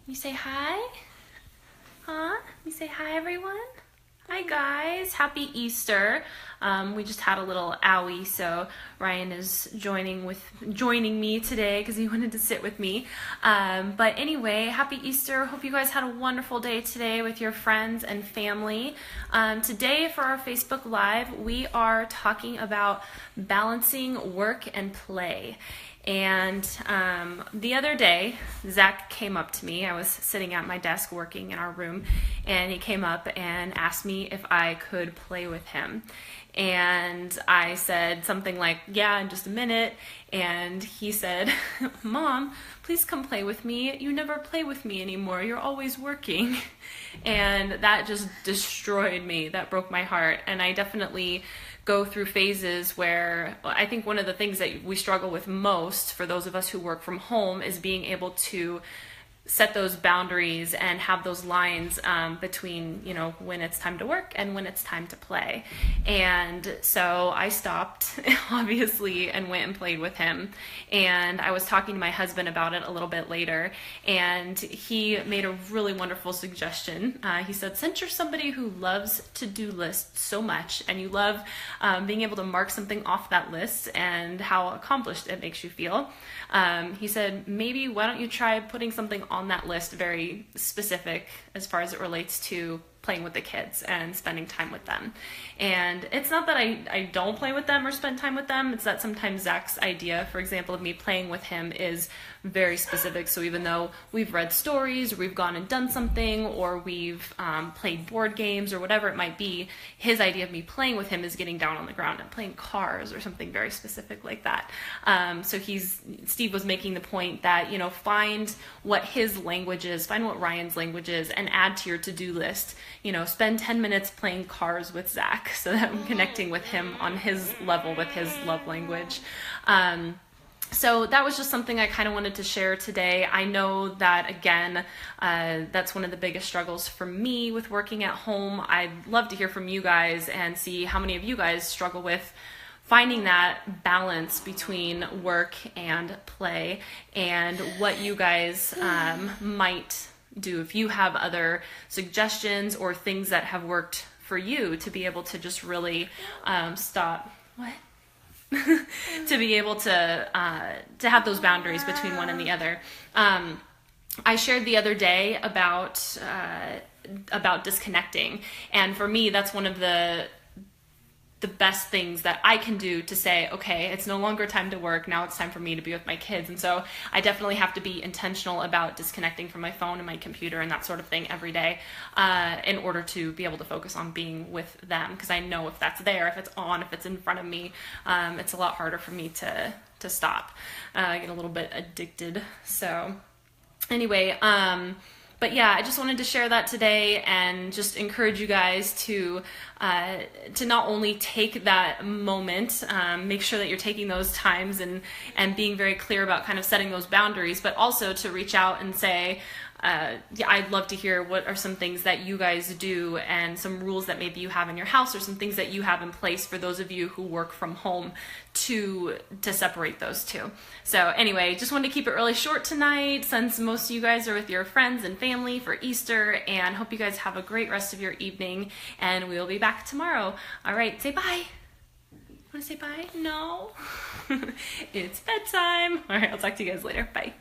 You say hi? Huh? You say hi, everyone? Hi, guys. Happy Easter. We just had a little owie, so Ryan is joining me today because he wanted to sit with me. But anyway, happy Easter. Hope you guys had a wonderful day today with your friends and family. Today for our Facebook Live, we are talking about balancing work and play. And the other day, Zach came up to me. I was sitting at my desk working in our room, and he came up and asked me if I could play with him. And I said something like, yeah, in just a minute. And he said, Mom, please come play with me. You never play with me anymore. You're always working. And that just destroyed me. That broke my heart. And I definitely go through phases where I think one of the things that we struggle with most for those of us who work from home is being able to set those boundaries and have those lines between, when it's time to work and when it's time to play. And so I stopped, obviously, and went and played with him. And I was talking to my husband about it a little bit later, and he made a really wonderful suggestion. He said, since you're somebody who loves to-do lists so much, and you love being able to mark something off that list and how accomplished it makes you feel, he said, maybe why don't you try putting something on that list very specific as far as it relates to playing with the kids and spending time with them. And it's not that I don't play with them or spend time with them, it's that sometimes Zach's idea, for example, of me playing with him is very specific. So even though we've read stories, or we've gone and done something, or we've played board games or whatever it might be, his idea of me playing with him is getting down on the ground and playing cars or something very specific like that. So Steve was making the point that, find what his language is, find what Ryan's language is, and add to your to-do list. Spend 10 minutes playing cars with Zach so that I'm connecting with him on his level with his love language. So that was just something I kind of wanted to share today. I know that, again, that's one of the biggest struggles for me with working at home. I'd love to hear from you guys and see how many of you guys struggle with finding that balance between work and play, and what you guys might do if you have other suggestions or things that have worked for you to be able to just really stop. What? To be able to have those boundaries between one and the other. I shared the other day about disconnecting, and for me, that's one of the best things that I can do to say, okay, it's no longer time to work, now it's time for me to be with my kids. And so I definitely have to be intentional about disconnecting from my phone and my computer and that sort of thing every day in order to be able to focus on being with them, because I know if that's there, if it's on, if it's in front of me, it's a lot harder for me to stop. I get a little bit addicted. So anyway, but yeah, I just wanted to share that today and just encourage you guys to not only take that moment, make sure that you're taking those times and being very clear about kind of setting those boundaries, but also to reach out and say, yeah, I'd love to hear what are some things that you guys do and some rules that maybe you have in your house or some things that you have in place for those of you who work from home to separate those two. So anyway, just wanted to keep it really short tonight since most of you guys are with your friends and family for Easter, and hope you guys have a great rest of your evening, and we will be back tomorrow. All right, say bye. Want to say bye? No? It's bedtime. All right, I'll talk to you guys later. Bye.